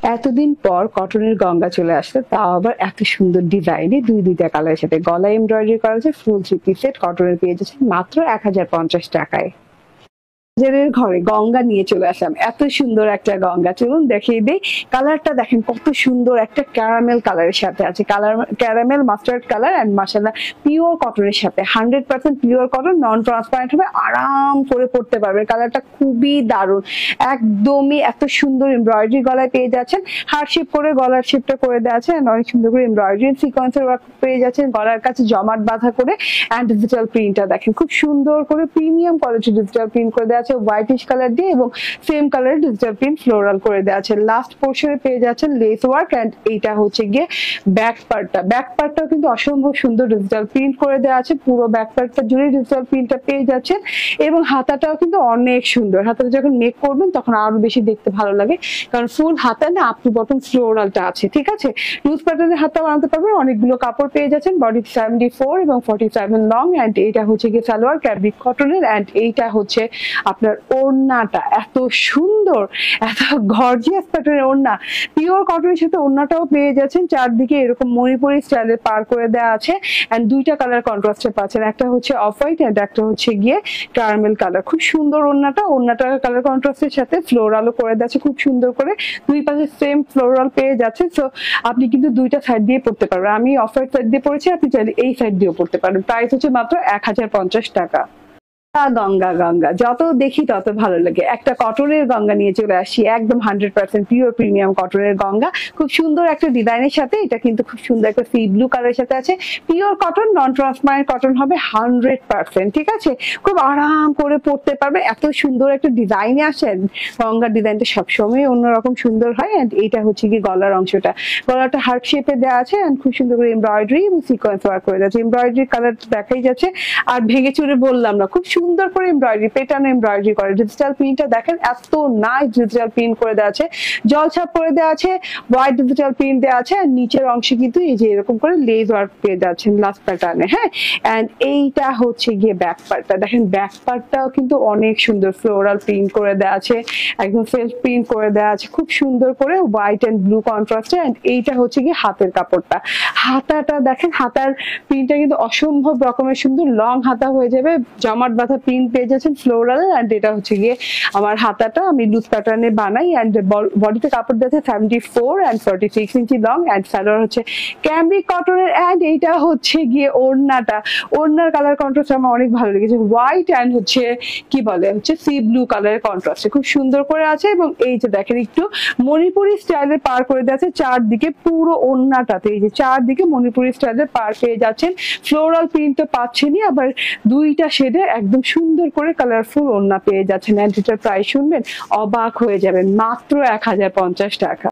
এতদিন পর কটনের গঙ্গা চলে আসলো, তাও আবার এত সুন্দর ডিজাইনে দুইটা কালারের সাথে গলায় এমব্রয়ডারি করা আছে। ফুল 3 পিস সেট কটনের পেয়ে যাচ্ছে মাত্র 1050 টাকায়। বাজারের ঘরে গঙ্গা নিয়ে চলে আসলাম, এত সুন্দর একটা গঙ্গা, চলুন দেখিয়ে দিই। কালারটা দেখেন কত সুন্দর, একটা ক্যারামেল কালারের সাথে আছে, ক্যারামেল মাস্টার্ড কালার এন্ড মাশাআল্লাহ পিওর কটনের সাথে 100% পিওর কটন, নন ট্রান্সপারেন্ট হবে, আরাম করে পড়তে পারবে। কালারটা খুবই দারুণ, একদমই এত সুন্দর এমব্রয়ডারি গলায় পেয়ে যাচ্ছেন, হার্ট শেপ করে গলার শেপটা করে দেওয়া আছে এন্ড অনেক সুন্দর করে এমব্রয়ডারি সিকোয়েন্সের ওয়ার্ক পেয়ে যাচ্ছেন, গলার কাছে জমাট বাঁধা করে এন্ড ডিজিটাল প্রিন্টটা দেখেন খুব সুন্দর করে প্রিমিয়াম কোয়ালিটির ডিজিটাল প্রিন্ট করে দেওয়া আছে হোয়াইটিশ কালার দিয়ে, এবং সেম কালারের ডিজিটাল প্রিন্ট ফ্লোরাল করে দেওয়া আছে। লাস্ট পোর্শনে পেয়ে যাচ্ছেন লেস ওয়ার্ক এন্ড এইটা হচ্ছে গিয়ে ব্যাক পার্টটাও কিন্তু অসম্ভব সুন্দর ডিজিটাল প্রিন্ট করে দেওয়া আছে, পুরো ব্যাক পার্টটা জুড়ে ডিজিটাল প্রিন্টটা পেয়ে যাচ্ছেন। এবং হাতাটাও কিন্তু অনেক সুন্দর, হাতাটা যখন মেক করবেন তখন আরো বেশি দেখতে ভালো লাগে, কারণ ফুল হাতা না আপ টু বটম ফ্লোরালটা আছে, ঠিক আছে। লুজ প্যাটার্নের হাতা বানাতে পারবেন, অনেকগুলো কাপড় পেয়ে যাচ্ছেন, বডি 74 এবং 47 লং এন্ড এইটা হচ্ছে গিয়ে সালোয়ার ফ্যাব্রিক কটনের এন্ড এইটা হচ্ছে আপনার ওড়নাটা, এত সুন্দর, এত গর্জিয়াস প্যাটার্নের ওড়না, পিওর কটনের সাথে ওড়নাটাও পেয়ে যাচ্ছেন, চারদিকে এরকম মণিপুরি স্টাইলে পার করে দেওয়া আছে এন্ড দুইটা কালার কন্ট্রাস্টে পাচ্ছেন, একটা হচ্ছে অফ হোয়াইট এন্ড একটা হচ্ছে গিয়ে ক্যারামেল কালার। খুব সুন্দর ওড়নাটার কালার কন্ট্রাস্টের সাথে ফ্লোরালও করে দেওয়া আছে খুব সুন্দর করে, দুই পাশে সেম ফ্লোরাল পেয়ে যাচ্ছে। সো আপনি কিন্তু দুইটা সাইড দিয়ে পড়তে পারবেন, আমি অফ হোয়াইট সাইড দিয়ে পড়েছি, আপনি চাইলে এই সাইড দিয়েও পড়তে পারবেন। প্রাইস হচ্ছে মাত্র 1050 টাকা। গঙ্গা যত দেখি তত ভালো লাগে, একটা কটনের গঙ্গা নিয়ে চলে আসি, একদম 100% পিওর প্রিমিয়াম কটনের গঙ্গা, খুব সুন্দর একটা ডিজাইনের সাথে। এটা কিন্তু খুব সুন্দর একটা সি ব্লু কালারের সাথে আছে, পিওর কটন, নন ট্রান্সপারেন্ট কটন হবে 100%, ঠিক আছে। খুব আরাম করে পড়তে পারবে, এত সুন্দর একটা ডিজাইনে আসেন। গঙ্গার ডিজাইনটা সবসময় অন্যরকম সুন্দর হয় এন্ড এইটা হচ্ছে কি গলার অংশটা, গলাটা হার্ট শেপে দেওয়া আছে এন্ড খুব সুন্দর করে এমব্রয়ডারি এবং সিকোয়েন্স ওয়ার্ক করে যাচ্ছে, এমব্রয়ডারি কালার দেখাই যাচ্ছে। আর ভেঙে চুরে বললাম না, খুব সুন্দর করে এমব্রয়ডারি প্যাটার্ন এমব্রয়ডারি করে, ডিজিটাল প্রিন্টটা দেখেন এত নাইস ডিজিটাল প্রিন্ট করে দেওয়া আছে, জলছাপ করে দেওয়া আছে, হোয়াইট ডিজিটাল প্রিন্ট দেওয়া আছে আর নিচের অংশে কিন্তু এই যে এরকম করে লেজ ওয়ার্ক পেয়ে যাচ্ছেন লাস্ট প্যাটার্নে, হ্যাঁ। এন্ড এইটা হচ্ছে গিয়ে ব্যাক পার্টটা, দেখেন ব্যাক পার্টটাও কিন্তু অনেক সুন্দর ফ্লোরাল প্রিন্ট করে দেওয়া আছে, একদম সেলফ প্রিন্ট করে দেওয়া আছে খুব সুন্দর করে হোয়াইট এন্ড ব্লু কন্ট্রাস্টে। এন্ড এইটা হচ্ছে গিয়ে হাতের কাপড়টা, হাতাটা দেখেন, হাতার প্রিন্টটা কিন্তু অসম্ভব রকমের সুন্দর, লং হাতা হয়ে যাবে, জমাট বাঁধা প্রিন্ট পেয়ে যাচ্ছেন ফ্লোরাল। এন্ড এটা হচ্ছে গিয়ে আমার হাতাটা আমি লুজ প্যাটার্নে বানাই এন্ড বডিতে কাপড় দিয়েছে 74 এন্ড 46 ইঞ্চি লং এন্ড সালোয়ার হচ্ছে ক্যামব্রিক কটনের। এন্ড এইটা হচ্ছে গিয়ে ওড়নাটা, ওড়নার কালার কন্ট্রাস্ট আমার অনেক ভালো লেগেছে, হোয়াইট এন্ড হচ্ছে কি বলে হচ্ছে সি ব্লু কালারের কন্ট্রাস্টে খুব সুন্দর করে আছে। এবং এই যে দেখেন একটু মণিপুরি স্টাইলে পার করে দেওয়া আছে চারদিকে, পুরো ওড়নাটাতে এই যে চারদিকে মণিপুরি স্টাইলে পার পেয়ে যাচ্ছেন, ফ্লোরাল প্রিন্ট তো পাচ্ছেনই, আবার দুইটা শেডে একদম সুন্দর করে কালারফুল ওড়না পেয়ে যাচ্ছেন। এন্ড এটার প্রাইস শুনবেন অবাক হয়ে যাবেন, মাত্র 1050 টাকা।